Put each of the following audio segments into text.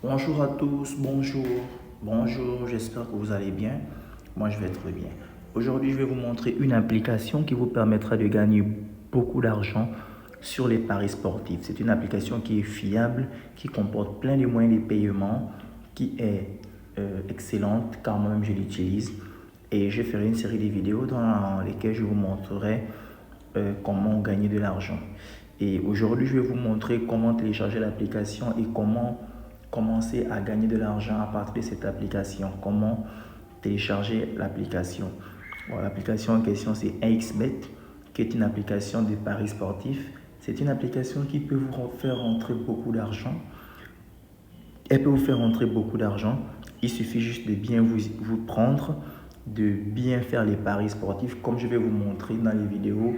Bonjour à tous, bonjour, j'espère que vous allez bien. Moi, je vais très bien. Aujourd'hui, je vais vous montrer une application qui vous permettra de gagner beaucoup d'argent sur les paris sportifs. C'est une application qui est fiable, qui comporte plein de moyens de paiement, qui est excellente car moi-même je l'utilise. Et je ferai une série de vidéos dans lesquelles je vous montrerai comment gagner de l'argent. Et aujourd'hui, je vais vous montrer comment télécharger l'application et comment commencer à gagner de l'argent à partir de cette application. Comment télécharger l'application. Bon, l'application en question, c'est 1xBet, qui est une application de paris sportifs. C'est une application qui peut vous faire rentrer beaucoup d'argent. Elle peut vous faire rentrer beaucoup d'argent. Il suffit juste de bien vous prendre, de bien faire les paris sportifs, comme je vais vous montrer dans les vidéos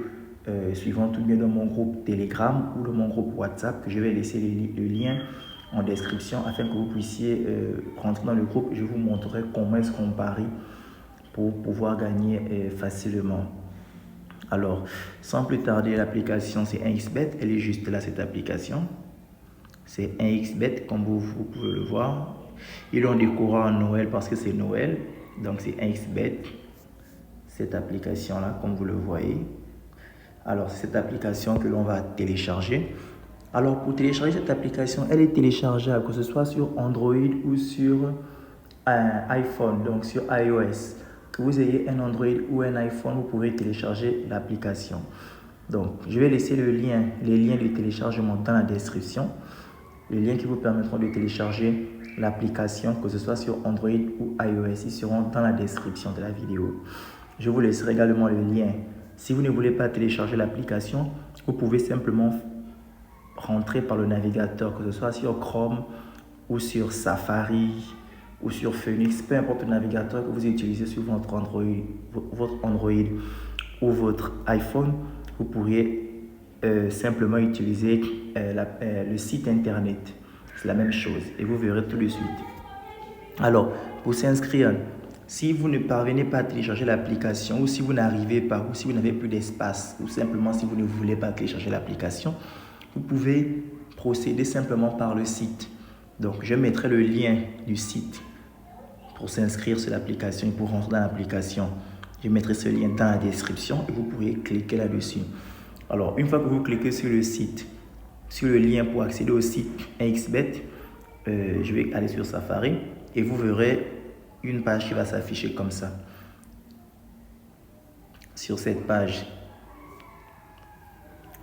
suivantes, ou bien dans mon groupe Telegram ou dans mon groupe WhatsApp, que je vais laisser le lien en description afin que vous puissiez rentrer dans le groupe. Je vous montrerai comment est-ce qu'on parie pour pouvoir gagner facilement. Alors, sans plus tarder, l'application c'est 1xBet, elle est juste là, cette application. C'est 1xBet, comme vous pouvez le voir. Ils l'ont décoré en Noël parce que c'est Noël. Donc c'est 1xBet, cette application-là, comme vous le voyez. Alors, c'est cette application que l'on va télécharger. Alors, pour télécharger cette application, elle est téléchargeable, que ce soit sur Android ou sur iPhone, donc sur iOS. Que vous ayez un Android ou un iPhone, vous pouvez télécharger l'application. Donc, je vais laisser les liens de téléchargement dans la description. Les liens qui vous permettront de télécharger l'application, que ce soit sur Android ou iOS, ils seront dans la description de la vidéo. Je vous laisserai également le lien. Si vous ne voulez pas télécharger l'application, vous pouvez simplement rentrer par le navigateur, que ce soit sur Chrome ou sur Safari ou sur Phoenix, peu importe le navigateur que vous utilisez sur votre Android ou votre iPhone, vous pourriez simplement utiliser le site internet. C'est la même chose et vous verrez tout de suite. Alors, pour s'inscrire, si vous ne parvenez pas à télécharger l'application ou si vous n'arrivez pas ou si vous n'avez plus d'espace ou simplement si vous ne voulez pas télécharger l'application, vous pouvez procéder simplement par le site. Donc, je mettrai le lien du site pour s'inscrire sur l'application et pour rentrer dans l'application. Je mettrai ce lien dans la description et vous pourrez cliquer là-dessus. Alors, une fois que vous cliquez sur le site, sur le lien pour accéder au site 1xBet, je vais aller sur Safari et vous verrez une page qui va s'afficher comme ça. Sur cette page,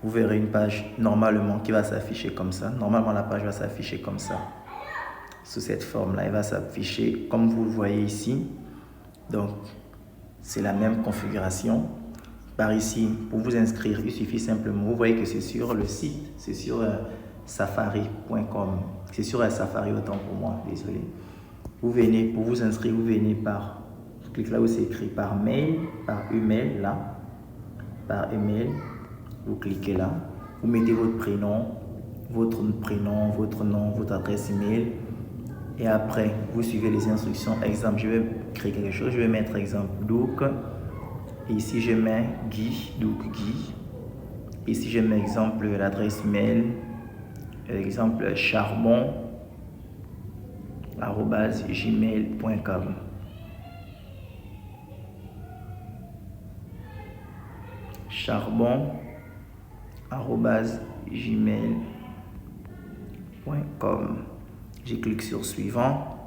vous verrez une page normalement qui va s'afficher comme ça. Normalement, la page va s'afficher comme ça. Sous cette forme-là, elle va s'afficher comme vous le voyez ici. Donc, c'est la même configuration. Par ici, pour vous inscrire, il suffit simplement, vous voyez que c'est sur le site, c'est sur safari.com. C'est sur Safari autant pour moi, désolé. Vous venez, pour vous inscrire, vous venez par, cliquez là où c'est écrit par mail, par email, là, par email. Vous cliquez là, vous mettez votre prénom, votre nom, votre adresse email. Et après, vous suivez les instructions. Exemple, je vais créer quelque chose. Je vais mettre exemple Douk. Et ici, je mets Guy, Douk Guy. Ici, je mets exemple l'adresse mail. Exemple charbon@gmail.com. charbon@gmail.com. Je clique sur suivant.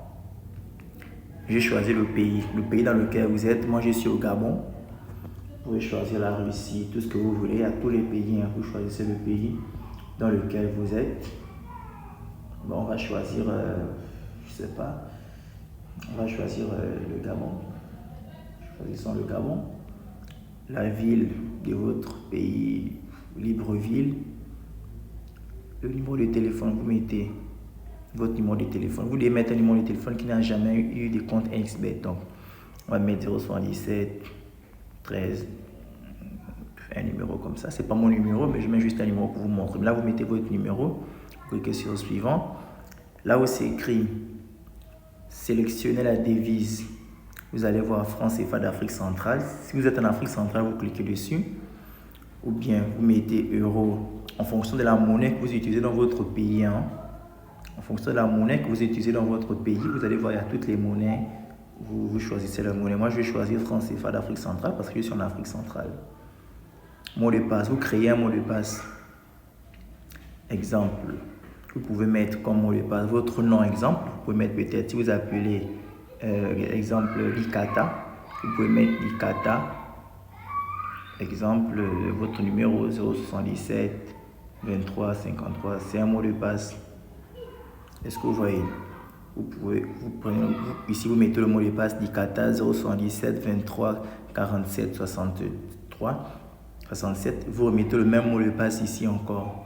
Je choisis le pays dans lequel vous êtes. Moi, je suis au Gabon. Vous pouvez choisir la Russie, tout ce que vous voulez. À tous les pays, vous choisissez le pays dans lequel vous êtes. Bon, on va choisir, je sais pas, on va choisir le Gabon. Choisissons le Gabon. La ville de votre pays, Libreville. Le numéro de téléphone, vous mettez votre numéro de téléphone. Vous devez mettre un numéro de téléphone qui n'a jamais eu de compte 1xBet. Donc, on va mettre 077 13, un numéro comme ça. C'est pas mon numéro, mais je mets juste un numéro pour vous montrer. Là, vous mettez votre numéro, vous cliquez sur le suivant. Là où c'est écrit, sélectionnez la devise. Vous allez voir France CFA d'Afrique centrale. Si vous êtes en Afrique centrale, vous cliquez dessus. Ou bien, vous mettez euro en fonction de la monnaie que vous utilisez dans votre pays. En fonction de la monnaie que vous utilisez dans votre pays, vous allez voir, il y a toutes les monnaies. Vous choisissez la monnaie. Moi, je vais choisir franc CFA d'Afrique centrale parce que je suis en Afrique centrale. Mot de passe. Vous créez un mot de passe. Exemple. Vous pouvez mettre comme mot de passe votre nom, exemple. Vous pouvez mettre peut-être, si vous appelez, exemple, Likata. Vous pouvez mettre Likata. Exemple, votre numéro 077 23 53. C'est un mot de passe. Est-ce que vous voyez? Ici vous mettez le mot de passe Likata 077 23 47 63 67. Vous remettez le même mot de passe ici encore.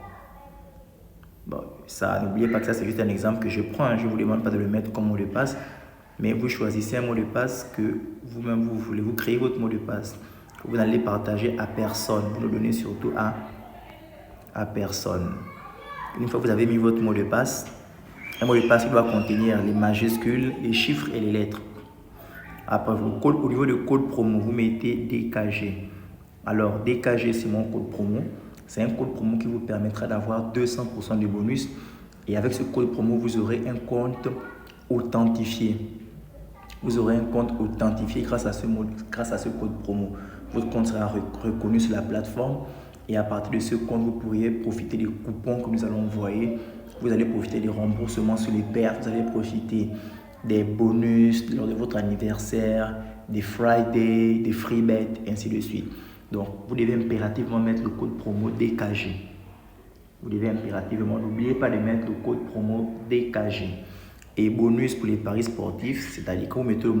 Bon, ça, n'oubliez pas que ça c'est juste un exemple que je prends. Je ne vous demande pas de le mettre comme mot de passe, mais vous choisissez un mot de passe que vous-même vous voulez. Vous créez votre mot de passe que vous n'allez partager à personne. Vous le donnez surtout à personne. Une fois que vous avez mis votre mot de passe, un mot de passe qui doit contenir les majuscules, les chiffres et les lettres. Après, au niveau de code promo, vous mettez DKG. Alors, DKG, c'est mon code promo. C'est un code promo qui vous permettra d'avoir 200% de bonus. Et avec ce code promo, vous aurez un compte authentifié. Vous aurez un compte authentifié grâce à ce code promo. Votre compte sera reconnu sur la plateforme. Et à partir de ce compte, vous pourriez profiter des coupons que nous allons envoyer. Vous allez profiter des remboursements sur les pertes. Vous allez profiter des bonus lors de votre anniversaire, des Friday, des free bets, ainsi de suite. Donc, vous devez impérativement mettre le code promo DKG. Vous devez impérativement, n'oubliez pas de mettre le code promo DKG. Et bonus pour les paris sportifs, c'est-à-dire quand vous mettez le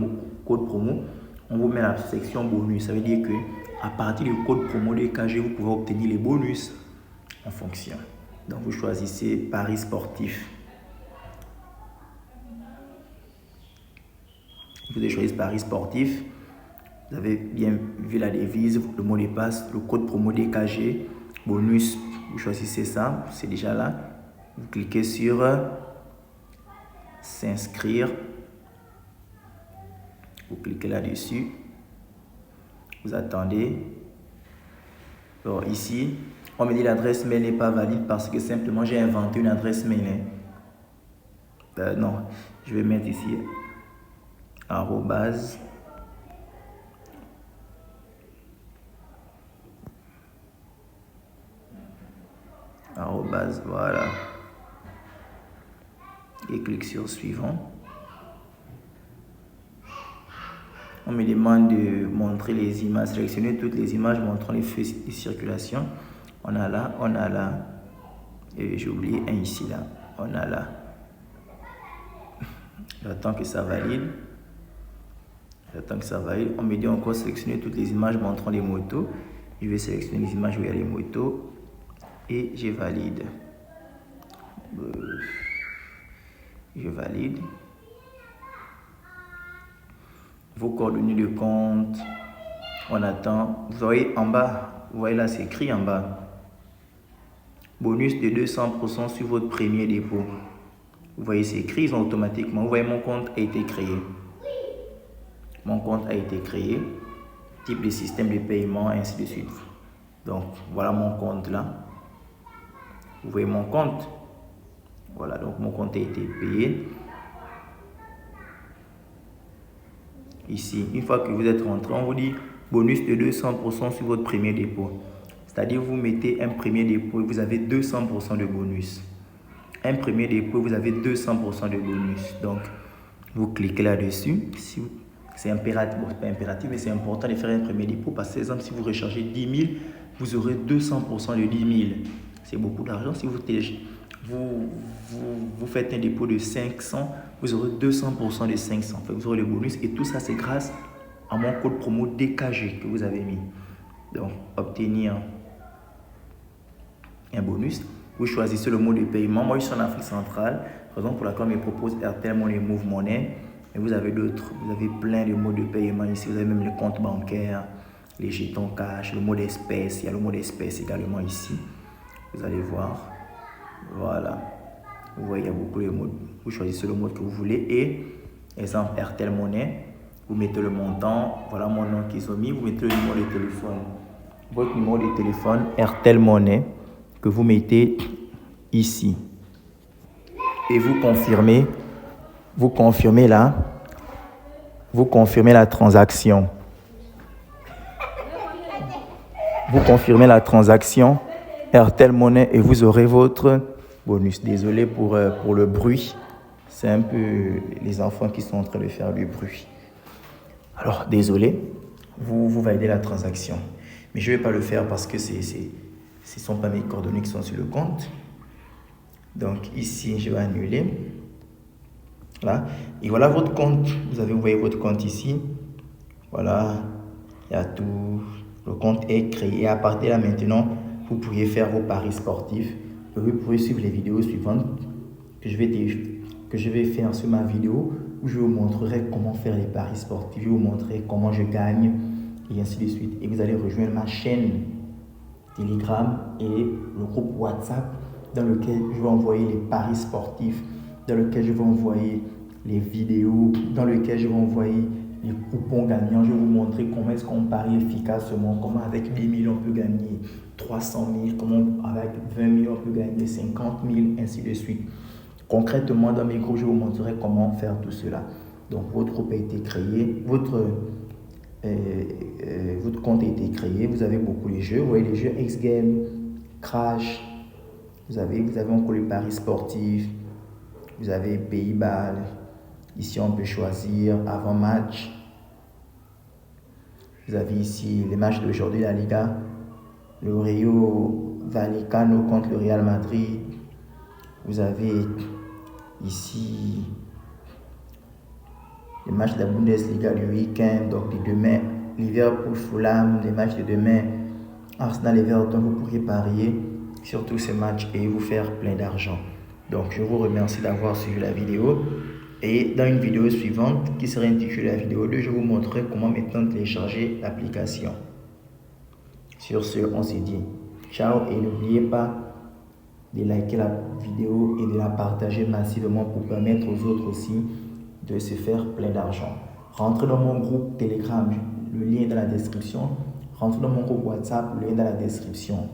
code promo, on vous met la section bonus. Ça veut dire que à partir du code promo DKG, vous pouvez obtenir les bonus en fonction. Donc, vous choisissez paris sportifs. Vous avez choisi paris sportifs. Vous avez bien vu la devise, le mot de passe, le code promo DKG, bonus. Vous choisissez ça, c'est déjà là. Vous cliquez sur s'inscrire. Vous cliquez là-dessus. Vous attendez. Alors ici, on me dit l'adresse mail n'est pas valide parce que simplement j'ai inventé une adresse mail. Non, je vais mettre ici arrobase. Voilà. Et clique sur suivant. On me demande de montrer les images, sélectionner toutes les images montrant les feux de circulation. On a là, et j'ai oublié un ici là. On a là. J'attends que ça valide. On me dit encore sélectionner toutes les images montrant les motos. Je vais sélectionner les images où il y a les motos. Et je valide. Je valide. Vos coordonnées de compte. On attend. Vous voyez en bas. Vous voyez là, c'est écrit en bas. Bonus de 200% sur votre premier dépôt. Vous voyez, c'est écrit, ils ont automatiquement. Vous voyez, mon compte a été créé. Mon compte a été créé. Type de système de paiement, ainsi de suite. Donc, voilà mon compte là. Vous voyez mon compte. Voilà, donc mon compte a été payé. Ici, une fois que vous êtes rentré, on vous dit bonus de 200% sur votre premier dépôt. C'est-à-dire, vous mettez un premier dépôt et vous avez 200% de bonus. Un premier dépôt, vous avez 200% de bonus. Donc, vous cliquez là-dessus. C'est impératif, bon, c'est pas impératif, mais c'est important de faire un premier dépôt parce que, par exemple, si vous rechargez 10 000, vous aurez 200% de 10 000. C'est beaucoup d'argent. Si vous faites un dépôt de 500, vous aurez 200% de 500. Enfin, vous aurez le bonus. Et tout ça, c'est grâce à mon code promo DKG que vous avez mis. Donc, obtenir un bonus. Vous choisissez le mode de paiement. Moi, je suis en Afrique centrale. Raison pour laquelle on me propose Airtel Money, Move Money. Et vous avez d'autres. Vous avez plein de modes de paiement ici. Vous avez même les comptes bancaires, les jetons cash, le mode espèce. Il y a le mode espèce également ici. Vous allez voir. Voilà. Vous voyez, il y a beaucoup de modes. Vous choisissez le mode que vous voulez. Et, exemple, Airtel Money. Vous mettez le montant. Voilà mon nom qu'ils ont mis. Vous mettez le numéro de téléphone. Votre numéro de téléphone, Airtel Money, que vous mettez ici. et vous confirmez la transaction. Vous confirmez la transaction Airtel Money et vous aurez votre bonus. Désolé pour le bruit. C'est un peu les enfants qui sont en train de faire du bruit. Alors, désolé, vous validez la transaction. Mais je ne vais pas le faire parce que ce ne sont pas mes coordonnées qui sont sur le compte. Donc, ici, je vais annuler. Là. Et voilà votre compte. Vous voyez votre compte ici. Voilà. Il y a tout. Le compte est créé. À partir de là, maintenant, vous pourriez faire vos paris sportifs. Et vous pourrez suivre les vidéos suivantes que je vais faire sur ma vidéo où je vous montrerai comment faire les paris sportifs. Je vais vous montrer comment je gagne et ainsi de suite. Et vous allez rejoindre ma chaîne Telegram et le groupe WhatsApp dans lequel je vais envoyer les paris sportifs, dans lequel je vais envoyer les vidéos, dans lequel je vais envoyer les coupons gagnants. Je vais vous montrer comment est-ce qu'on parie efficacement, comment avec 10 000 on peut gagner 300 000, comment avec 20 000 on peut gagner 50 000, ainsi de suite. Concrètement, dans mes groupes, je vous montrerai comment faire tout cela. Donc, votre groupe a été créé, votre compte a été créé, vous avez beaucoup de jeux. Vous voyez les jeux X-Game, Crash, vous avez encore les paris sportifs, vous avez Pays-Bas. Ici, on peut choisir avant-match. Vous avez ici les matchs d'aujourd'hui, la Liga, le Rayo Vallecano contre le Real Madrid. Vous avez ici les matchs de la Bundesliga du week-end, donc de demain, Liverpool, Fulham, les matchs de demain, Arsenal et Everton. Vous pourriez parier sur tous ces matchs et vous faire plein d'argent. Donc, je vous remercie d'avoir suivi la vidéo. Et dans une vidéo suivante, qui sera intitulée la vidéo 2, je vous montrerai comment maintenant télécharger l'application. Sur ce, on se dit ciao et n'oubliez pas de liker la vidéo et de la partager massivement pour permettre aux autres aussi de se faire plein d'argent. Rentrez dans mon groupe Telegram, le lien est dans la description. Rentrez dans mon groupe WhatsApp, le lien est dans la description.